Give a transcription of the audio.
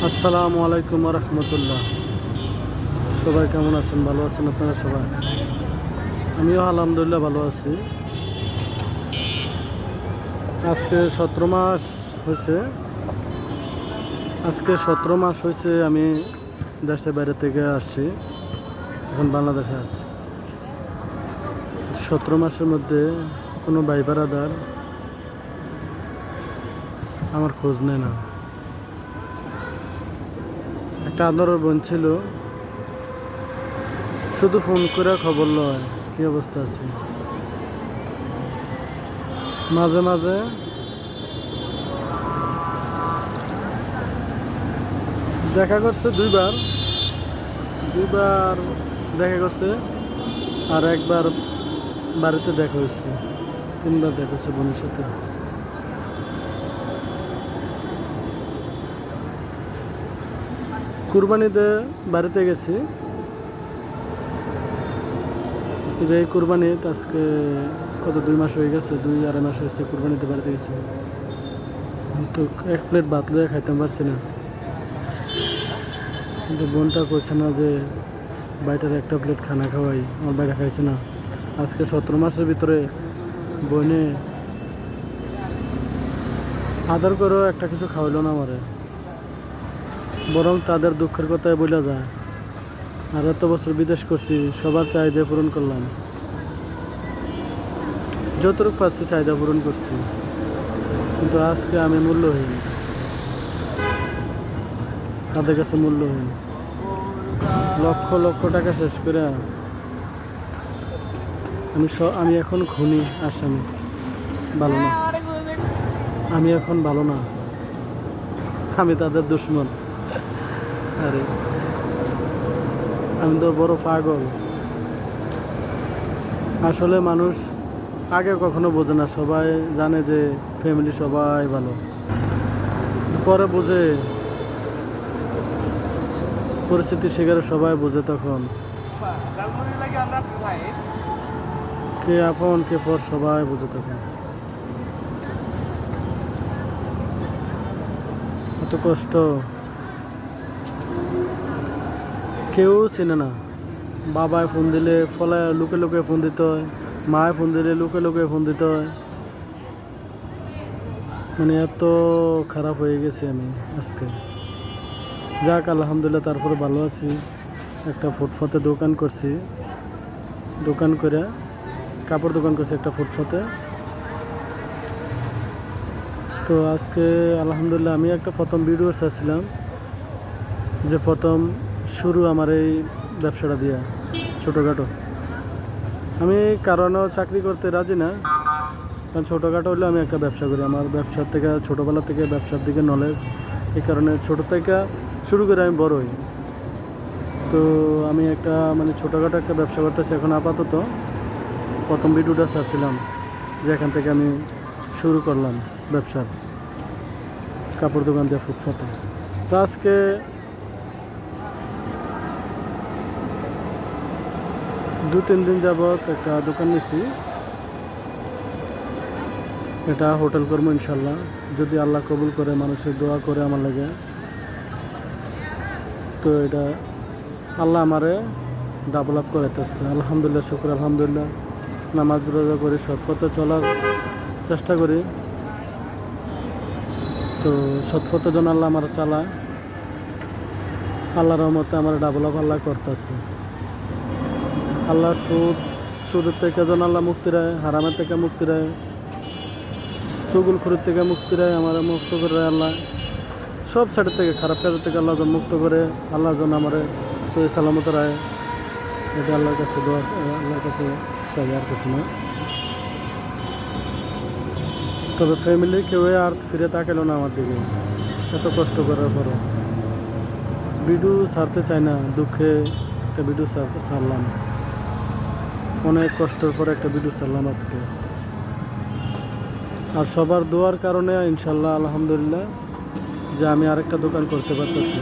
আসসালামু আলাইকুম রহমতুল্লাহ। সবাই কেমন আছেন? ভালো আছেন আপনারা সবাই? আমিও আলহামদুলিল্লাহ ভালো আছি। আজকে 17 মাস হয়েছে। আমি দেশের বাইরে থেকে আসছি, এখন বাংলাদেশে আসছি। 17 মাসের মধ্যে কোনো ভাই বারাদার আমার খোঁজ নেয় না। একটা আদরের বোন ছিল, শুধু ফোন করে খবর লয় কি অবস্থা আছে। মাঝে মাঝে দেখা করছে, দুইবার দেখা করছে, আর একবার বাড়িতে দেখা হয়েছে। 3বার দেখা হচ্ছে বোনের সাথে। কুরবানিতে বাড়িতে গেছি, যে এই কুরবানিতে আজকে কত 2 মাস হয়ে গেছে, 2-2.5 মাস হয়েছে কুরবানিতে বাড়িতে গেছি। তো 1 প্লেট ভাত লয়ে খাইতাম পারছি না, কিন্তু বোনটা করছে না যে বাইটার একটা প্লেট খানা খাওয়াই, আমার বাইরে খাইছে না। আজকে 17 মাসের ভিতরে বোনে আদর করেও একটা কিছু খাওয়াইলো না আমারে, বরং তাদের দুঃখের কথাই বলে যায়। আর এত বছর বিদেশ করছি, সবার চাহিদা পূরণ করলাম, যতটুকু পারছি চাহিদা পূরণ করছি, কিন্তু আজকে আমি মূল্যহীন, তাদের কাছে মূল্যহীন। লক্ষ লক্ষ টাকা শেষ করে আমি এখন খুনি আসামি। ভালো না, আমি এখন ভালো না, আমি তাদের দুশ্মন। আরে আমি তো বড় পাগল। আসলে মানুষ আগে কখনো বোঝে না, সবাই জানে যে ফ্যামিলি সবাই ভালো, পরে বোঝে, পরিস্থিতি শিকারে সবাই বোঝে। তখন কে আপন কে পর সবাই বোঝে। তখন এত কষ্ট কেউ চেনে না। বাবায় ফোন দিলে ফলায় লুকে লুকে ফোন দিতে হয়, মায় ফোন দিলে লুকে লুকে ফোন দিতে হয়। মানে এত খারাপ হয়ে গেছে আমি আজকে। যাক আলহামদুলিল্লাহ, তারপরে ভালো আছি। একটা ফুটপাতে দোকান করছি, দোকান করে কাপড় দোকান করছি একটা ফুটপাতে। তো আজকে আলহামদুলিল্লাহ আমি একটা প্রথম ভিডিও চাচ্ছিলাম, যে প্রথম শুরু আমার এই ব্যবসাটা দিয়া, ছোটোখাটো। আমি কারণেও চাকরি করতে রাজি না, কারণ ছোটোখাটো হলে আমি একটা ব্যবসা করি। আমার ব্যবসার থেকে, ছোটোবেলা থেকে ব্যবসার দিকে নলেজ, এই কারণে ছোটো থেকে শুরু করে আমি বড় হই। তো আমি একটা ছোটোখাটো একটা ব্যবসা করতেছি এখন আপাতত। প্রথম ভিডিওটা চাচ্ছিলাম যে এখান থেকে আমি শুরু করলাম ব্যবসার, কাপড় দোকান দিয়ে ফুটপাতে। তো আজকে 2-3 দিন যাবৎ একটা দোকান নিছি, এটা হোটেল করবো ইনশাল্লাহ, যদি আল্লাহ কবুল করে, মানুষের দোয়া করে আমার লাগে। তো এটা আল্লাহ আমারে ডেভেলপ করাইতেছে, আলহামদুলিল্লাহ, শুকর আলহামদুলিল্লাহ। নামাজ রোজা করি, সৎ পথে চলার চেষ্টা করি। তো সৎ পথে যেন আল্লাহ আমার চালায়, আল্লাহর রহমতে আমার ডেভেলপ আল্লাহ করতেছে। আল্লাহ সুদের থেকে যেন আল্লাহ মুক্তি দেয়, হারামের থেকে মুক্তি দেয়, চুগুলখুরির থেকে মুক্তি দেয়, আমার মুক্ত করে আল্লাহ। সব সাইডের থেকে, খারাপ কাজের থেকে আল্লাহ যেন মুক্ত করে, আল্লাহ যেন আমার সহি সালামত রায়। এটা আল্লাহর কাছে দোয়া, আল্লাহর কাছে চাই, আর কিছু না। তবে ফ্যামিলি কেউ আর ফিরে তাকালো না আমার দিকে, এত কষ্ট করার পরও। ভিডিও ছাড়তে চাই না, দুঃখে একটা ভিডিও ছাড়লাম, অনেক কষ্টের পরে একটা ভিডিও ছাড়লাম আজকে। আর সবার দোয়ার কারণে ইনশাল্লাহ আলহামদুলিল্লাহ যে আমি আরেকটা দোকান করতে পারতেছি।